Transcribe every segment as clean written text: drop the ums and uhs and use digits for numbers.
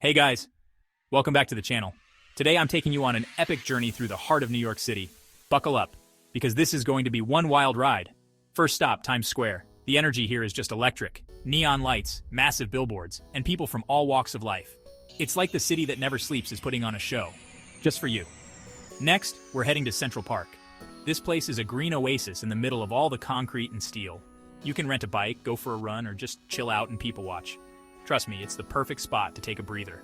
Hey guys, welcome back to the channel. Today I'm taking you on an epic journey through the heart of New York City. Buckle up, because this is going to be one wild ride. First stop, Times Square. The energy here is just electric. Neon lights, massive billboards, and people from all walks of life. It's like the city that never sleeps is putting on a show, just for you. Next, we're heading to Central Park. This place is a green oasis in the middle of all the concrete and steel. You can rent a bike, go for a run, or just chill out and people watch. Trust me, it's the perfect spot to take a breather.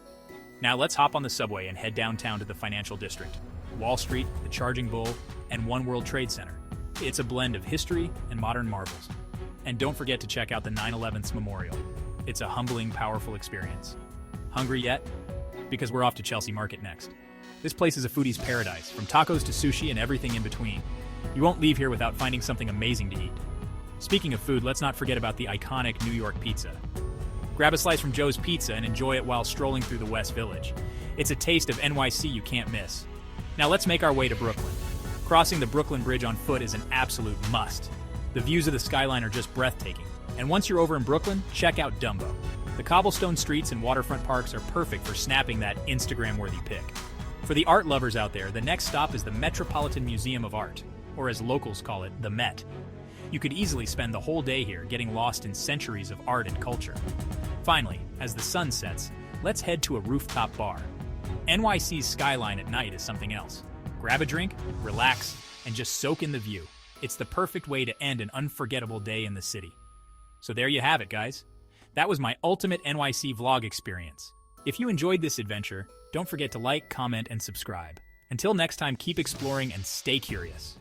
Now let's hop on the subway and head downtown to the financial district. Wall Street, the Charging Bull, and One World Trade Center. It's a blend of history and modern marvels. And don't forget to check out the 9/11's Memorial. It's a humbling, powerful experience. Hungry yet? Because we're off to Chelsea Market next. This place is a foodie's paradise, from tacos to sushi and everything in between. You won't leave here without finding something amazing to eat. Speaking of food, let's not forget about the iconic New York pizza. Grab a slice from Joe's Pizza and enjoy it while strolling through the West Village. It's a taste of NYC you can't miss. Now let's make our way to Brooklyn. Crossing the Brooklyn Bridge on foot is an absolute must. The views of the skyline are just breathtaking. And once you're over in Brooklyn, check out Dumbo. The cobblestone streets and waterfront parks are perfect for snapping that Instagram-worthy pic. For the art lovers out there, the next stop is the Metropolitan Museum of Art, or as locals call it, the Met. You could easily spend the whole day here getting lost in centuries of art and culture. Finally, as the sun sets, let's head to a rooftop bar. NYC's skyline at night is something else. Grab a drink, relax, and just soak in the view. It's the perfect way to end an unforgettable day in the city. So there you have it, guys. That was my ultimate NYC vlog experience. If you enjoyed this adventure, don't forget to like, comment, and subscribe. Until next time, keep exploring and stay curious.